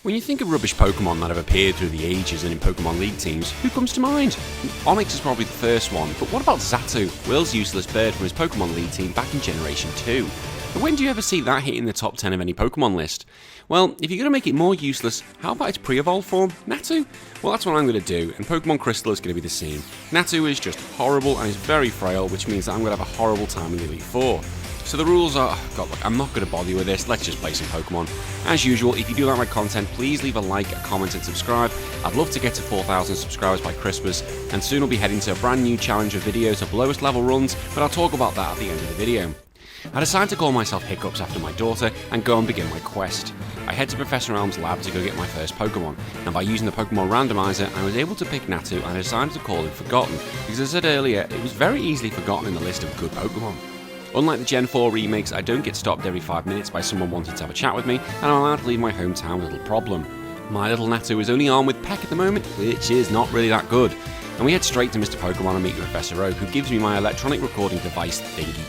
When you think of rubbish Pokemon that have appeared through the ages and in Pokemon League teams, who comes to mind? Onix is probably the first one, but what about Xatu, Will's useless bird from his Pokemon League team back in Generation 2? But when do you ever see that hitting the top 10 of any Pokemon list? Well, if you're going to make it more useless, how about its pre-evolved form, Natu? Well, that's what I'm going to do, and Pokemon Crystal is going to be the same. Natu is just horrible and is very frail, which means that I'm going to have a horrible time in the Elite Four. So the rules are, God, look, I'm not going to bother you with this, let's just play some Pokemon. As usual, if you do like my content, please leave a like, a comment and subscribe. I'd love to get to 4,000 subscribers by Christmas, and soon we'll be heading to a brand new challenge of videos of lowest level runs, but I'll talk about that at the end of the video. I decided to call myself Hiccups after my daughter and go and begin my quest. I head to Professor Elm's lab to go get my first Pokemon, and by using the Pokemon randomizer I was able to pick Natu, and I decided to call him Forgotten, because as I said earlier, it was very easily forgotten in the list of good Pokemon. Unlike the Gen 4 remakes, I don't get stopped every 5 minutes by someone wanting to have a chat with me, and I'm allowed to leave my hometown with little problem. My little Natu is only armed with Peck at the moment, which is not really that good, and we head straight to Mr. Pokemon and meet Professor Oak, who gives me my electronic recording device thingy.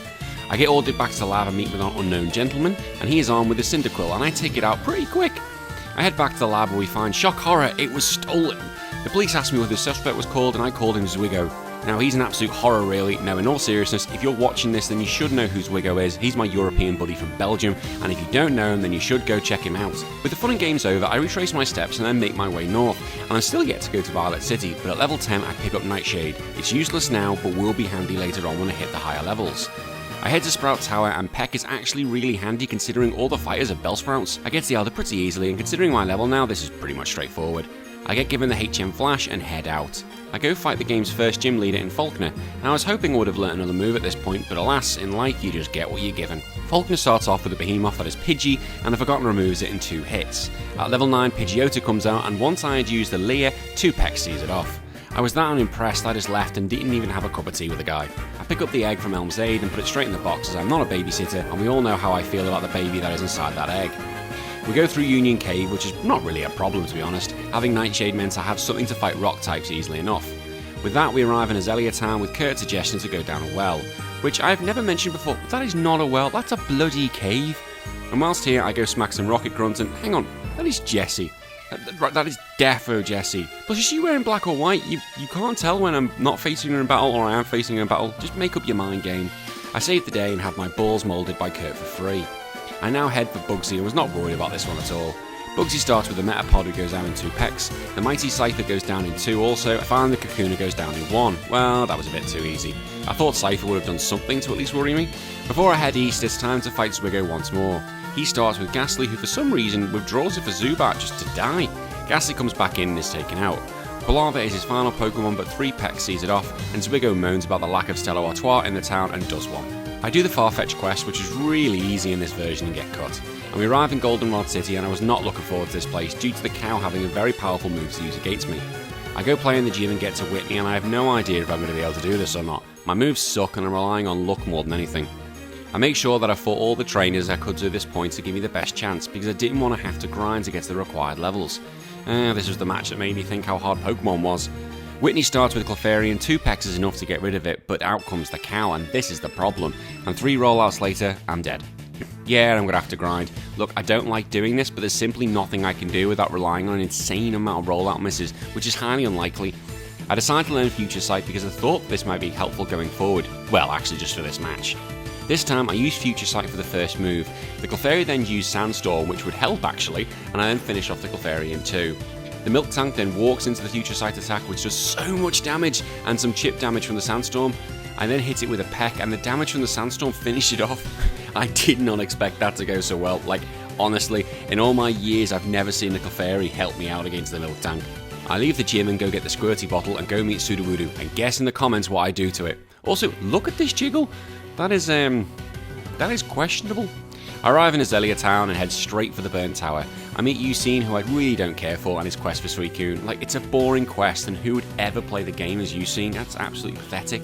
I get ordered back to the lab and meet with an unknown gentleman, and he is armed with a Cyndaquil, and I take it out pretty quick. I head back to the lab and we find, shock horror, it was stolen. The police asked me what the suspect was called, and I called him Zwigo. Now, he's an absolute horror really. Now, in all seriousness, if you're watching this, then you should know who Zwigo is. He's my European buddy from Belgium, and if you don't know him, then you should go check him out. With the fun and games over, I retrace my steps and then make my way north, and I'm still yet to go to Violet City, but at level 10 I pick up Nightshade. It's useless now, but will be handy later on when I hit the higher levels. I head to Sprout Tower, and Peck is actually really handy considering all the fighters are Bellsprouts. I get the Elder pretty easily, and considering my level now, this is pretty much straightforward. I get given the HM Flash and head out. I go fight the game's first gym leader in Falkner, and I was hoping I would have learnt another move at this point, but alas, in life you just get what you're given. Falkner starts off with a behemoth that is Pidgey, and the Forgotten removes it in 2 hits. At level 9, Pidgeotto comes out, and once I had used the Leer, 2 Peck sees it off. I was that unimpressed I just left and didn't even have a cup of tea with the guy. I pick up the egg from Elm's Aid and put it straight in the box as I'm not a babysitter, and we all know how I feel about the baby that is inside that egg. We go through Union Cave, which is not really a problem to be honest. Having Nightshade meant I have something to fight rock types easily enough. With that, we arrive in Azalea Town with Kurt's suggestion to go down a well, which I've never mentioned before, but that is not a well, that's a bloody cave. And whilst here, I go smack some Rocket Grunt and hang on, that is Jessie. That is defo Jessie. Plus, is she wearing black or white? You can't tell when I'm not facing her in battle or I am facing her in battle. Just make up your mind game. I save the day and have my balls moulded by Kurt for free. I now head for Bugsy and was not worried about this one at all. Bugsy starts with the Metapod who goes down in 2 pecks, the Mighty Cypher goes down in 2 also, and finally the Kakuna goes down in 1. Well, that was a bit too easy. I thought Cypher would have done something to at least worry me. Before I head east, it's time to fight Zwigo once more. He starts with Ghastly, who for some reason withdraws it for Zubat just to die. Ghastly comes back in and is taken out. Palava is his final Pokemon, but 3 pecks sees it off, and Zwigo moans about the lack of Stella Artois in the town and does one. I do the Farfetch quest, which is really easy in this version and get cut. And we arrive in Goldenrod City, and I was not looking forward to this place due to the cow having a very powerful move to use against me. I go play in the gym and get to Whitney, and I have no idea if I'm going to be able to do this or not. My moves suck and I'm relying on luck more than anything. I make sure that I fought all the trainers I could to this point to give me the best chance, because I didn't want to have to grind to get to the required levels. This was the match that made me think how hard Pokemon was. Whitney starts with Clefairy and 2 pecks is enough to get rid of it, but out comes the cow, and this is the problem. And 3 rollouts later, I'm dead. Yeah, I'm gonna have to grind. Look, I don't like doing this, but there's simply nothing I can do without relying on an insane amount of rollout misses, which is highly unlikely. I decided to learn Future Sight because I thought this might be helpful going forward. Well, actually just for this match. This time I used Future Sight for the first move. The Clefairy then used Sandstorm, which would help actually, and I then finish off the Clefairy in 2. The Milk Tank then walks into the Future Sight attack, which does so much damage, and some chip damage from the Sandstorm. I then hit it with a peck, and the damage from the Sandstorm finished it off. I did not expect that to go so well. Like, honestly, in all my years I've never seen the Clefairy help me out against the Milk Tank. I leave the gym and go get the Squirty bottle and go meet Sudowoodo, and guess in the comments what I do to it. Also, look at this jiggle. That is questionable. I arrive in Azalea Town and head straight for the Burnt Tower. I meet Eugene, who I really don't care for, and his quest for Suicune. Like, it's a boring quest, and who would ever play the game as Eugene? That's absolutely pathetic.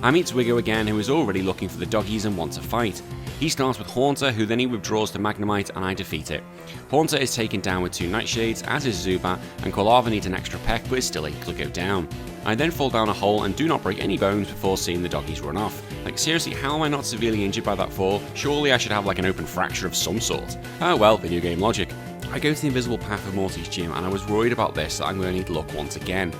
I meet Zwigo again, who is already looking for the doggies and wants to fight. He starts with Haunter, who then he withdraws to Magnemite, and I defeat it. Haunter is taken down with 2 Nightshades, as is Zubat, and Quilava needs an extra peck, but is still able to go down. I then fall down a hole and do not break any bones before seeing the doggies run off. Like, seriously, how am I not severely injured by that fall? Surely I should have like an open fracture of some sort. Oh well, video game logic. I go to the invisible path of Morty's gym, and I was worried about this, that I'm going to need luck once again.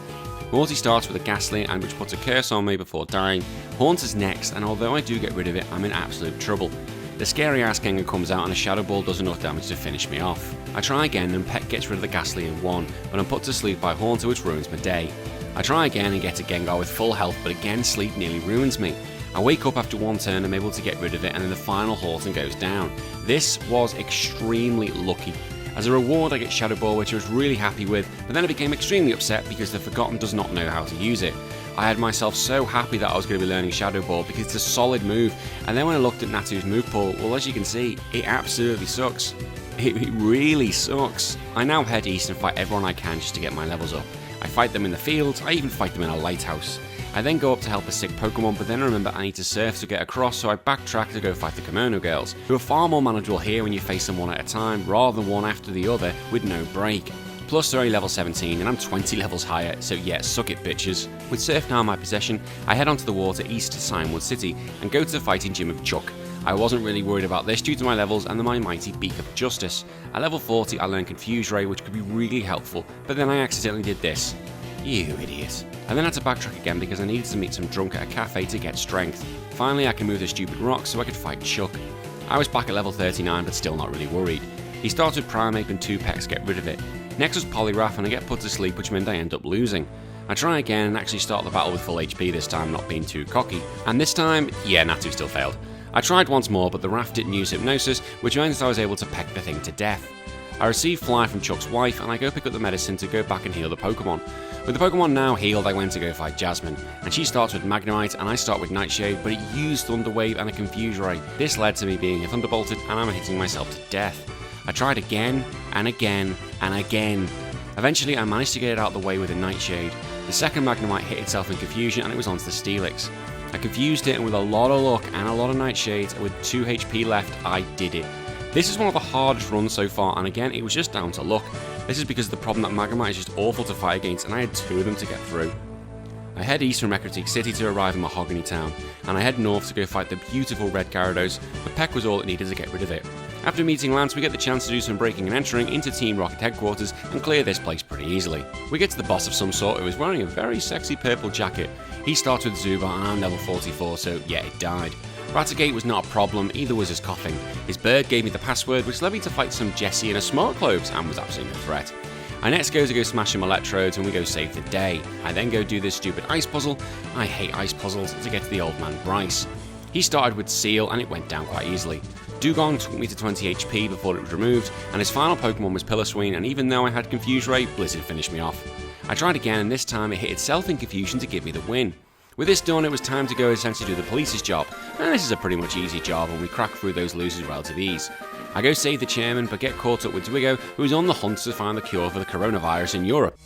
Morty starts with a Ghastly, and which puts a curse on me before dying. Haunter's next, and although I do get rid of it, I'm in absolute trouble. The scary ass Gengar comes out and a Shadow Ball does enough damage to finish me off. I try again and Peck gets rid of the Ghastly in one, but I'm put to sleep by Haunter, which ruins my day. I try again and get a Gengar with full health, but again sleep nearly ruins me. I wake up after one turn, I'm able to get rid of it, and then the final Haunter goes down. This was extremely lucky. As a reward I get Shadow Ball, which I was really happy with, but then I became extremely upset because the Forgotten does not know how to use it. I had myself so happy that I was going to be learning Shadow Ball because it's a solid move, and then when I looked at Natu's move pool, well, as you can see, it absolutely sucks. It really sucks. I now head east and fight everyone I can just to get my levels up. I fight them in the field, I even fight them in a lighthouse. I then go up to help a sick Pokemon, but then remember I need to surf to get across, so I backtrack to go fight the Kimono Girls, who are far more manageable here when you face them one at a time, rather than one after the other with no break. Plus they're only level 17 and I'm 20 levels higher, so yeah, suck it bitches. With Surf now in my possession, I head onto the water east to Cinewood City and go to the fighting gym of Chuck. I wasn't really worried about this due to my levels and my mighty Beak of Justice. At level 40 I learned Confuse Ray, which could be really helpful, but then I accidentally did this. You idiot. I then had to backtrack again because I needed to meet some drunk at a cafe to get strength. Finally I can move the stupid rock so I could fight Chuck. I was back at level 39 but still not really worried. He starts with Primeape and 2 Pecks get rid of it. Next was Polygraph and I get put to sleep, which meant I end up losing. I try again and actually start the battle with full HP this time, not being too cocky. And this time, yeah, Natu still failed. I tried once more, but the raft didn't use Hypnosis, which meant I was able to peck the thing to death. I receive Fly from Chuck's wife and I go pick up the medicine to go back and heal the Pokemon. With the Pokemon now healed, I went to go fight Jasmine, and she starts with Magnemite and I start with Nightshade, but it used Thunder Wave and a Confuse Ray. This led to me being Thunderbolted and I'm hitting myself to death. I tried again, and again, and again. Eventually I managed to get it out of the way with a Nightshade. The second Magnemite hit itself in confusion and it was onto the Steelix. I confused it and with a lot of luck and a lot of Nightshades, with 2 HP left, I did it. This is one of the hardest runs so far, and again, it was just down to luck. This is because of the problem that Magnemite is just awful to fight against, and I had 2 of them to get through. I head east from Ecruteak City to arrive in Mahogany Town, and I head north to go fight the beautiful red Gyarados, but Peck was all it needed to get rid of it. After meeting Lance, we get the chance to do some breaking and entering into Team Rocket headquarters and clear this place pretty easily. We get to the boss of some sort who is wearing a very sexy purple jacket. He starts with Zubat and I'm level 44, so yeah, it died. Raticate was not a problem, either was his coughing. His bird gave me the password, which led me to fight some Jessie and a Smart Clothes, and was absolutely no threat. I next go to go smash some electrodes and we go save the day. I then go do this stupid ice puzzle. I hate ice puzzles, to get to the old man Bryce. He started with Seal and it went down quite easily. Dugong took me to 20 HP before it was removed, and his final Pokemon was Piloswine, and even though I had Confuse Ray, Blizzard finished me off. I tried again and this time it hit itself in confusion to give me the win. With this done, it was time to go essentially do the police's job, and this is a pretty much easy job and we crack through those losers with relative ease. I go save the chairman but get caught up with Dwigo, who is on the hunt to find the cure for the coronavirus in Europe.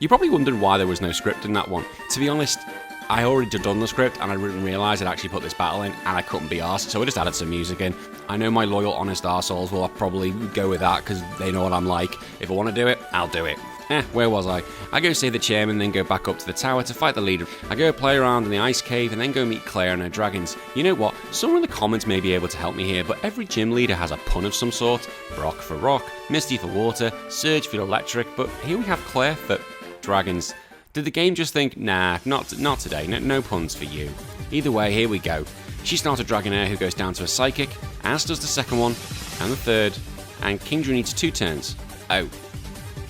You're probably wondering why there was no script in that one. To be honest, I already done the script and I didn't realise I'd actually put this battle in and I couldn't be arsed, so I just added some music in. I know my loyal, honest arseholes will probably go with that because they know what I'm like. If I want to do it, I'll do it. Where was I? I go save the chairman, then go back up to the tower to fight the leader. I go play around in the ice cave and then go meet Claire and her dragons. You know what? Someone in the comments may be able to help me here, but every gym leader has a pun of some sort. Brock for rock, Misty for water, Surge for electric, but here we have Claire for dragons. Did the game just think, nah, not today, no puns for you? Either way, here we go. She starts a Dragonair who goes down to a Psychic, as does the second one, and the third, and Kingdra needs 2 turns. Oh,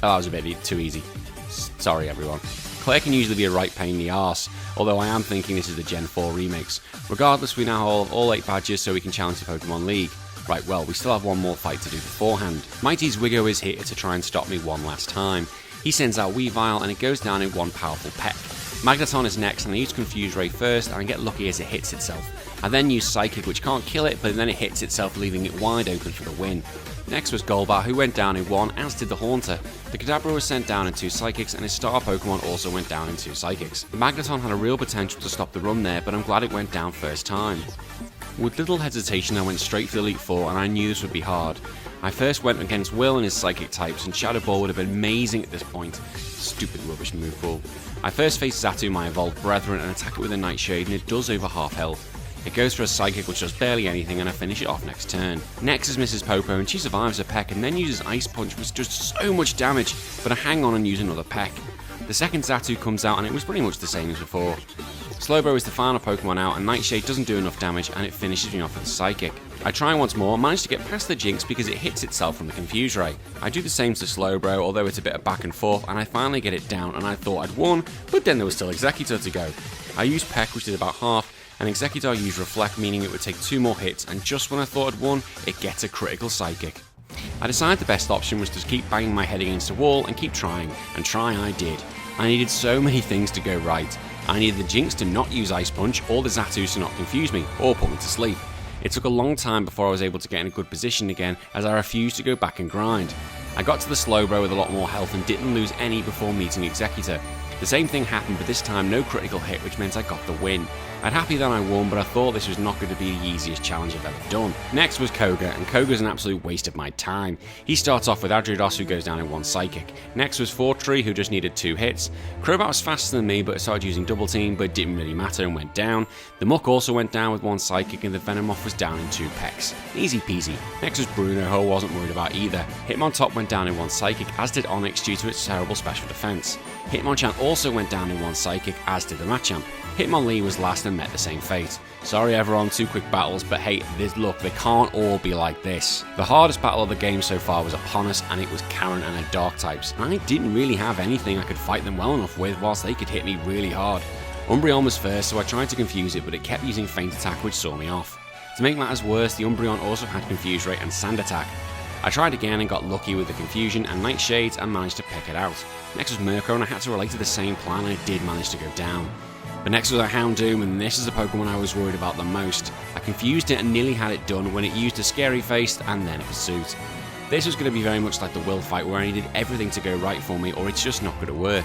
that was a bit too easy. Sorry everyone. Claire can usually be a right pain in the arse, although I am thinking this is the Gen 4 remix. Regardless, we now have all 8 badges so we can challenge the Pokemon League. Right, well, we still have one more fight to do beforehand. Mighty Zwigo is here to try and stop me one last time. He sends out Weavile and it goes down in one powerful peck. Magneton is next and I use Confuse Ray first and I get lucky as it hits itself. I then used Psychic, which can't kill it, but then it hits itself, leaving it wide open for the win. Next was Golbat, who went down in 1, as did the Haunter. The Kadabra was sent down in 2 Psychics, and his star Pokemon also went down in 2 Psychics. The Magneton had a real potential to stop the run there, but I'm glad it went down first time. With little hesitation, I went straight for the Elite Four, and I knew this would be hard. I first went against Will and his Psychic types, and Shadow Ball would have been amazing at this point. Stupid rubbish move ball. I first faced Xatu, my evolved brethren, and attack it with a Nightshade, and it does over half health. It goes for a Psychic, which does barely anything, and I finish it off next turn. Next is Mrs. Popo, and she survives a peck and then uses Ice Punch, which does so much damage, but I hang on and use another peck. The second Xatu comes out, and it was pretty much the same as before. Slowbro is the final Pokemon out, and Nightshade doesn't do enough damage, and it finishes me off with a Psychic. I try once more, manage to get past the Jinx because it hits itself from the Confuse Ray. I do the same to Slowbro, although it's a bit of back and forth, and I finally get it down, and I thought I'd won, but then there was still Executor to go. I used Peck, which did about half, and Executor used Reflect, meaning it would take 2 more hits, and just when I thought I'd won, it gets a critical Psychic. I decided the best option was to keep banging my head against the wall and keep trying, and try I did. I needed so many things to go right. I needed the Jinx to not use Ice Punch, or the Xatus to not confuse me, or put me to sleep. It took a long time before I was able to get in a good position again, as I refused to go back and grind. I got to the Slowbro with a lot more health and didn't lose any before meeting Executor. The same thing happened, but this time no critical hit, which meant I got the win. I'm happy that I won, but I thought this was not going to be the easiest challenge I've ever done. Next was Koga, and Koga's an absolute waste of my time. He starts off with Aerodactyl, who goes down in 1 Psychic. Next was Fortree, who just needed 2 hits. Crobat was faster than me, but started using Double Team, but it didn't really matter and went down. The Muck also went down with 1 Psychic, and the Venomoth was down in 2 Pecks. Easy peasy. Next was Bruno, who I wasn't worried about either. Hitmontop went down in 1 Psychic, as did Onix due to its terrible special defense. Hitmonchan also went down in 1 Psychic, as did the Machamp. Hitmonlee was last and met the same fate. Sorry everyone, 2 quick battles, but hey, look, they can't all be like this. The hardest battle of the game so far was upon us, and it was Karen and her Dark types. And I didn't really have anything I could fight them well enough with, whilst they could hit me really hard. Umbreon was first, so I tried to confuse it, but it kept using Feint Attack, which saw me off. To make matters worse, the Umbreon also had Confuse Ray and Sand Attack. I tried again and got lucky with the Confusion and Nightshades and managed to pick it out. Next was Murkrow, and I had to relate to the same plan, and it did manage to go down. But next was a Hound Doom, and this is the Pokemon I was worried about the most. I confused it and nearly had it done when it used a Scary Face and then a Pursuit. This was going to be very much like the Will fight, where I needed everything to go right for me or it's just not going to work.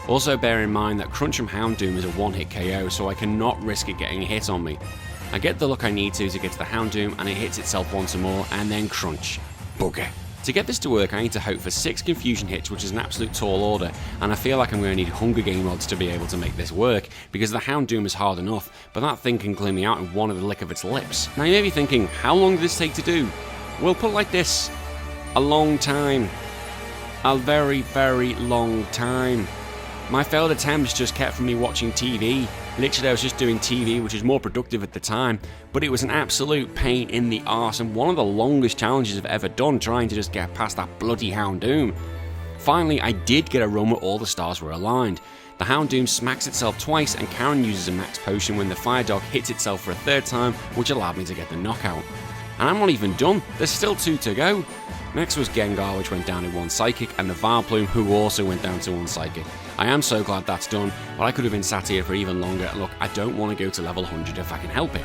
Also bear in mind that Crunch from Hound Doom is a 1-hit KO, so I cannot risk it getting a hit on me. I get the luck I need to get to the Hound Doom, and it hits itself once more, and then Crunch. Bugger. To get this to work, I need to hope for 6 Confusion hits, which is an absolute tall order, and I feel like I'm going to need Hunger Game mods to be able to make this work, because the Hound Doom is hard enough, but that thing can clear me out in one of the lick of its lips. Now you may be thinking, how long did this take to do? Well, put it like this, a long time. A very, very long time. My failed attempts just kept from me watching TV. Literally, I was just doing TV, which was more productive at the time, but it was an absolute pain in the arse and one of the longest challenges I've ever done, trying to just get past that bloody Hound Doom. Finally, I did get a run where all the stars were aligned. The Hound Doom smacks itself twice, and Karen uses a max potion when the Fire Dog hits itself for a 3rd time, which allowed me to get the knockout. And I'm not even done, there's still 2 to go. Next was Gengar, which went down in 1 Psychic, and the Vileplume, who also went down to 1 Psychic. I am so glad that's done, but I could have been sat here for even longer. Look, I don't want to go to level 100 if I can help it.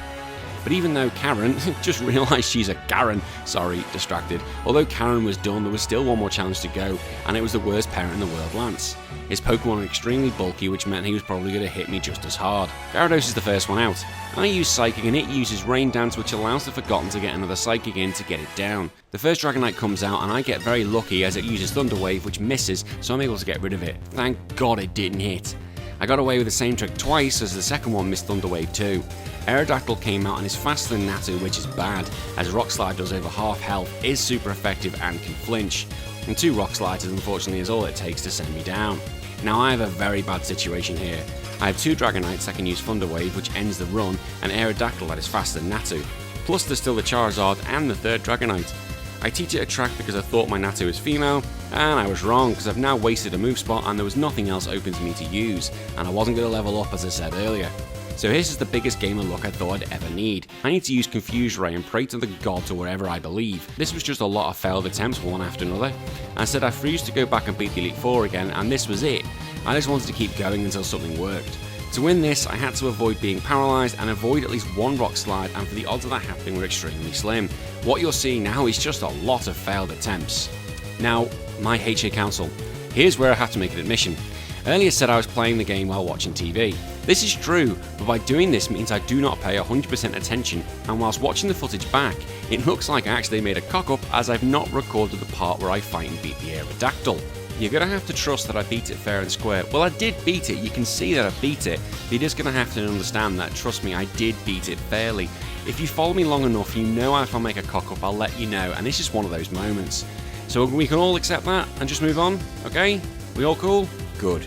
But even though Karen, just realised she's a Karen, sorry, distracted. Although Karen was done, there was still 1 more challenge to go, and it was the worst parent in the world, Lance. His Pokemon were extremely bulky, which meant he was probably going to hit me just as hard. Gyarados is the first one out. I use Psychic, and it uses Rain Dance, which allows the Forgotten to get another Psychic in to get it down. The first Dragonite comes out, and I get very lucky as it uses Thunder Wave, which misses, so I'm able to get rid of it. Thank God it didn't hit. I got away with the same trick twice, as the second one missed Thunder Wave too. Aerodactyl came out and is faster than Natu, which is bad, as Rock Slide does over half health, is super effective and can flinch. And 2 Rock Slides, unfortunately, is all it takes to send me down. Now I have a very bad situation here. I have 2 Dragonites that can use Thunder Wave, which ends the run, and Aerodactyl that is faster than Natu. Plus there's still the Charizard and the 3rd Dragonite. I teach it a track because I thought my Natu is female, and I was wrong because I've now wasted a move spot and there was nothing else open to me to use, and I wasn't going to level up as I said earlier. So this is the biggest gamer luck I thought I'd ever need. I need to use Confuse Ray and pray to the gods or whatever I believe. This was just a lot of failed attempts, one after another. Instead I refused to go back and beat the Elite Four again, and this was it. I just wanted to keep going until something worked. To win this, I had to avoid being paralysed and avoid at least one rock slide, and for the odds of that happening were extremely slim. What you're seeing now is just a lot of failed attempts. Now, my HA Council. Here's where I have to make an admission. Earlier said I was playing the game while watching TV. This is true, but by doing this means I do not pay 100% attention, and whilst watching the footage back, it looks like I actually made a cock-up as I've not recorded the part where I fight and beat the Aerodactyl. You're going to have to trust that I beat it fair and square. Well, I did beat it, you can see that I beat it, but you're just going to have to understand that, trust me, I did beat it fairly. If you follow me long enough, you know if I make a cock-up, I'll let you know, and this is one of those moments. So we can all accept that and just move on, okay? We all cool? Good.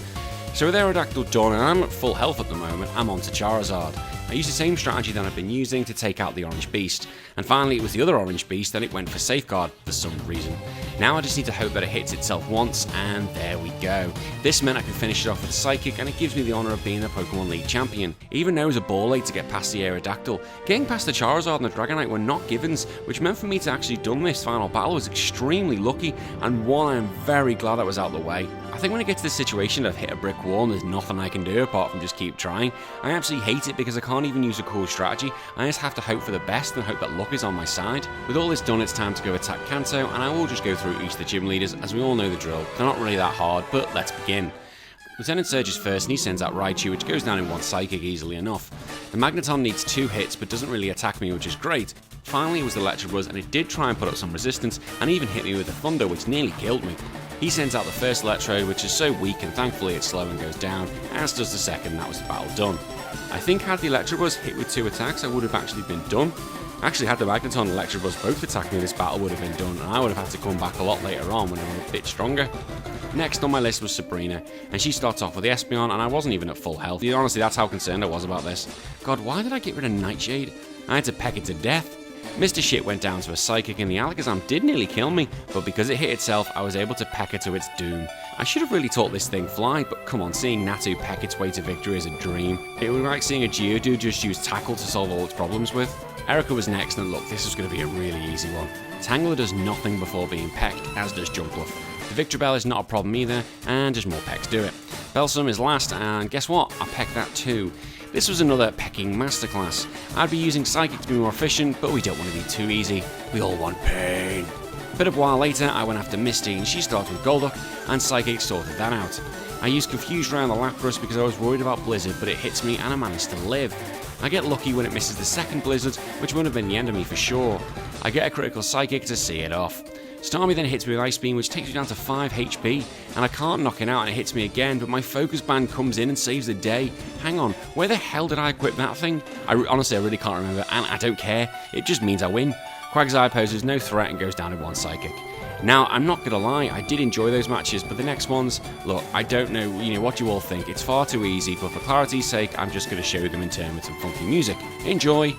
So with Aerodactyl done, and I'm at full health at the moment, I'm on to Charizard. I used the same strategy that I've been using to take out the Orange Beast, and finally it was the other Orange Beast and it went for Safeguard for some reason. Now I just need to hope that it hits itself once, and there we go. This meant I could finish it off with a Psychic, and it gives me the honour of being the Pokemon League champion. Even though it was a ball ache to get past the Aerodactyl, getting past the Charizard and the Dragonite were not givens, which meant for me to actually done this final battle was extremely lucky, and one I'm very glad that was out of the way. I think when I get to this situation I've hit a brick wall and there's nothing I can do apart from just keep trying, I absolutely hate it because I can't even use a cool strategy. I just have to hope for the best and hope that luck is on my side. With all this done, it's time to go attack Kanto, and I will just go through each of the gym leaders as we all know the drill. They're not really that hard, but let's begin. Lieutenant Surge is first and he sends out Raichu, which goes down in one Psychic easily enough. The Magneton needs 2 hits but doesn't really attack me, which is great. Finally it was the Electabuzz, and it did try and put up some resistance and even hit me with the Thunder, which nearly killed me. He sends out the first Electrode, which is so weak and thankfully it's slow and goes down, as does the second, and that was the battle done. I think had the Electabuzz hit with 2 attacks I would have actually been done. Actually, had the Magneton and Electabuzz both attacked me, this battle would have been done, and I would have had to come back a lot later on when I was a bit stronger. Next on my list was Sabrina, and she starts off with the Espeon, and I wasn't even at full health. Honestly, that's how concerned I was about this. God, why did I get rid of Nightshade? I had to peck it to death. Mr. Shit went down to a Psychic, and the Alakazam did nearly kill me, but because it hit itself, I was able to peck it to its doom. I should have really taught this thing Fly, but come on, seeing Natu peck its way to victory is a dream. It was like seeing a Geodude just use Tackle to solve all its problems with. Erica was next, and look, this was going to be a really easy one. Tangler does nothing before being pecked, as does Jumpluff. The Victreebel is not a problem either, and just more pecks do it. Belsum is last, and guess what? I pecked that too. This was another pecking masterclass. I'd be using Psychic to be more efficient, but we don't want to be too easy. We all want pain. A bit of a while later, I went after Misty, and she started with Golduck, and Psychic sorted that out. I used Confused around the Lapras because I was worried about Blizzard, but it hits me and I managed to live. I get lucky when it misses the second Blizzard, which would have been the end of me for sure. I get a critical Psychic to see it off. Starmie then hits me with Ice Beam, which takes me down to 5 HP, and I can't knock it out and it hits me again, but my Focus Band comes in and saves the day. Hang on, where the hell did I equip that thing? Honestly, I really can't remember, and I don't care. It just means I win. Quagsire poses no threat and goes down in 1 Psychic. Now, I'm not gonna lie, I did enjoy those matches, but the next ones, look, I don't know, what you all think. It's far too easy, but for clarity's sake, I'm just gonna show them in turn with some funky music. Enjoy!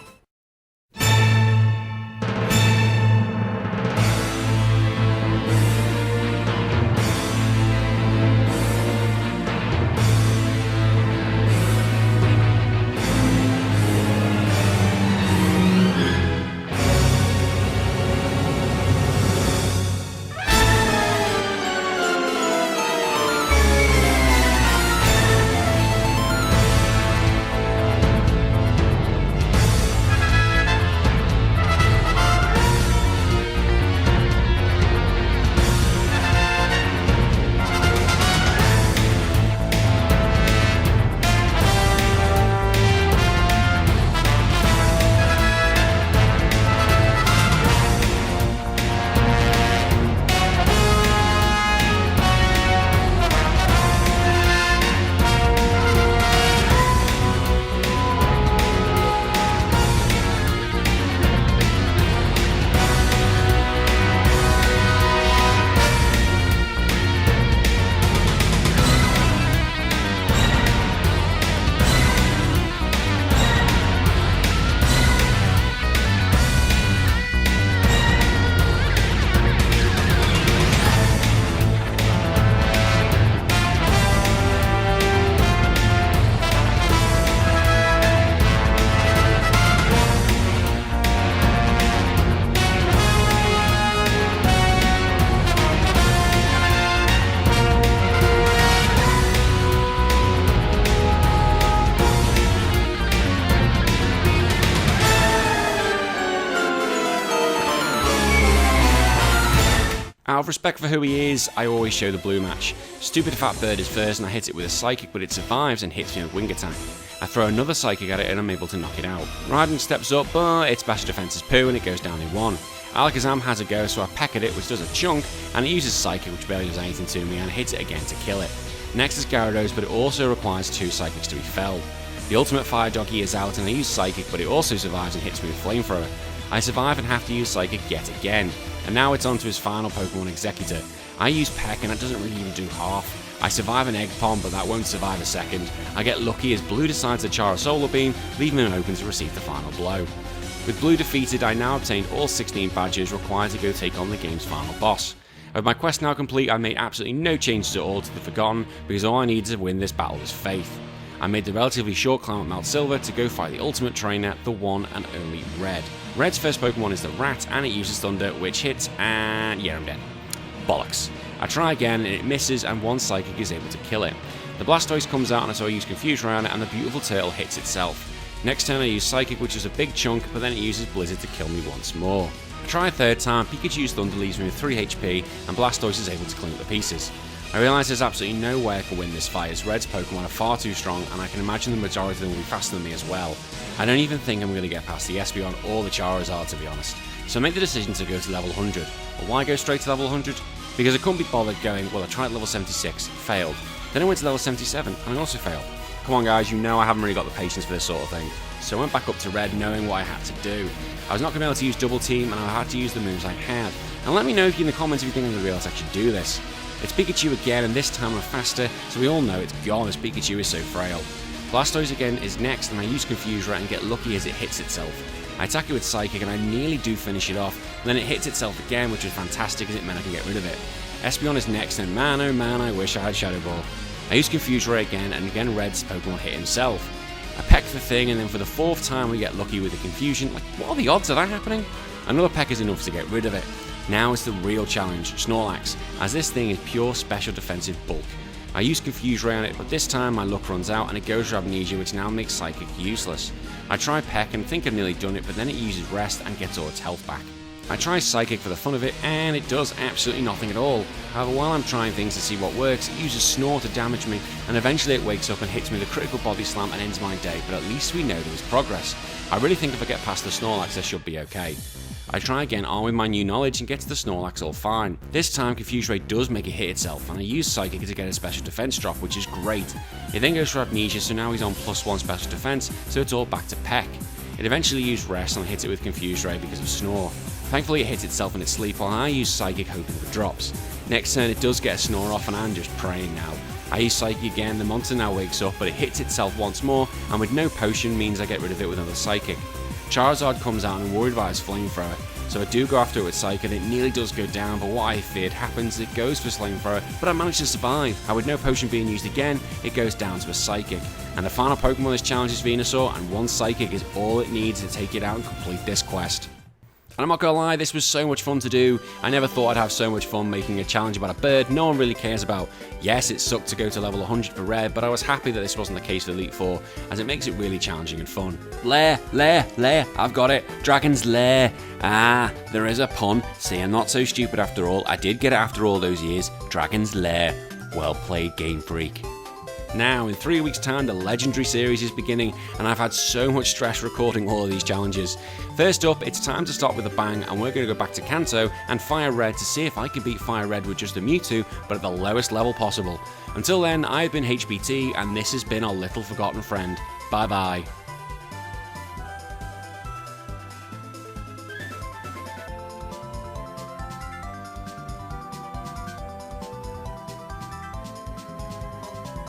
Out of respect for who he is, I always show the blue match. Stupid Fat Bird is first and I hit it with a Psychic, but it survives and hits me with Wing Attack. I throw another Psychic at it and I'm able to knock it out. Raiden steps up, but its special defense is poo and it goes down in 1. Alakazam has a go, so I peck at it, which does a chunk, and it uses Psychic, which barely does anything to me, and hits it again to kill it. Next is Gyarados, but it also requires 2 Psychics to be felled. The ultimate Fire Doggy is out and I use Psychic, but it also survives and hits me with Flamethrower. I survive and have to use Psychic yet again, and now it's on to his final Pokemon, Executor. I use Peck and it doesn't really even do half. I survive an Egg Bomb, but that won't survive a second. I get lucky as Blue decides to char a Solar Beam, leaving him open to receive the final blow. With Blue defeated, I now obtained all 16 badges required to go take on the game's final boss. With my quest now complete, I made absolutely no changes at all to the Forgotten, because all I needed to win this battle was Faith. I made the relatively short climb at Mount Silver to go fight the ultimate trainer, the one and only Red. Red's first Pokemon is the Rat, and it uses Thunder, which hits, and yeah, I'm dead. Bollocks. I try again, and it misses, and 1 Psychic is able to kill it. The Blastoise comes out, and so I use Confuse Ray on it, and the beautiful turtle hits itself. Next turn I use Psychic, which is a big chunk, but then it uses Blizzard to kill me once more. I try a third time, Pikachu's Thunder leaves me with 3 HP, and Blastoise is able to clean up the pieces. I realise there's absolutely no way I can win this fight, as Red's Pokemon are far too strong, and I can imagine the majority of them will be faster than me as well. I don't even think I'm going to get past the Espeon or the Charizard, to be honest. So I make the decision to go to level 100. But why go straight to level 100? Because I couldn't be bothered going, well, I tried level 76, failed. Then I went to level 77, and I also failed. Come on guys, you know I haven't really got the patience for this sort of thing. So I went back up to Red knowing what I had to do. I was not going to be able to use Double Team, and I had to use the moves I had. And let me know if you in the comments if you think I'm going to be able to actually do this. It's Pikachu again, and this time I'm faster, so we all know it's gone as Pikachu is so frail. Blastoise again is next, and I use Confuse Ray and get lucky as it hits itself. I attack it with Psychic, and I nearly do finish it off, and then it hits itself again, which was fantastic as it meant I can get rid of it. Espeon is next, and man oh man, I wish I had Shadow Ball. I use Confuse Ray again, and again Red's Pokemon hit himself. I peck the thing, and then for the 4th time we get lucky with the confusion. Like, what are the odds of that happening? Another peck is enough to get rid of it. Now is the real challenge, Snorlax, as this thing is pure special defensive bulk. I use Confuse Ray on it, but this time my luck runs out and it goes for Amnesia, which now makes Psychic useless. I try Peck and think I've nearly done it, but then it uses Rest and gets all its health back. I try Psychic for the fun of it, and it does absolutely nothing at all. However, while I'm trying things to see what works, it uses Snore to damage me, and eventually it wakes up and hits me with a critical body slam and ends my day, but at least we know there was progress. I really think if I get past the Snorlax, I should be okay. I try again, armed with my new knowledge, and get to the Snorlax all fine. This time, Confuse Ray does make it hit itself, and I use Psychic to get a special defense drop, which is great. It then goes for Amnesia, so now he's on +1 special defense, so it's all back to Peck. It eventually used Rest and hits it with Confuse Ray because of Snore. Thankfully it hits itself in its sleep while I use Psychic hoping for drops. Next turn it does get a Snore off and I'm just praying now. I use Psychic again, the monster now wakes up, but it hits itself once more, and with no potion means I get rid of it with another Psychic. Charizard comes out and I'm worried about his Flamethrower, so I do go after it with Psychic and it nearly does go down, but what I feared happens, it goes for Flamethrower, but I manage to survive, and with no potion being used again, it goes down to a Psychic. And the final Pokemon this challenge is Venusaur, and 1 Psychic is all it needs to take it out and complete this quest. And I'm not gonna lie, this was so much fun to do. I never thought I'd have so much fun making a challenge about a bird no one really cares about. Yes, it sucked to go to level 100 for Red, but I was happy that this wasn't the case for Elite Four, as it makes it really challenging and fun. Lair, I've got it. Dragon's Lair. Ah, there is a pun. See, I'm not so stupid after all. I did get it after all those years. Dragon's Lair. Well played, Game Freak. Now, in 3 weeks' time, the Legendary Series is beginning, and I've had so much stress recording all of these challenges. First up, it's time to start with a bang, and we're going to go back to Kanto and Fire Red to see if I can beat Fire Red with just a Mewtwo, but at the lowest level possible. Until then, I've been HBT, and this has been our little forgotten friend. Bye bye.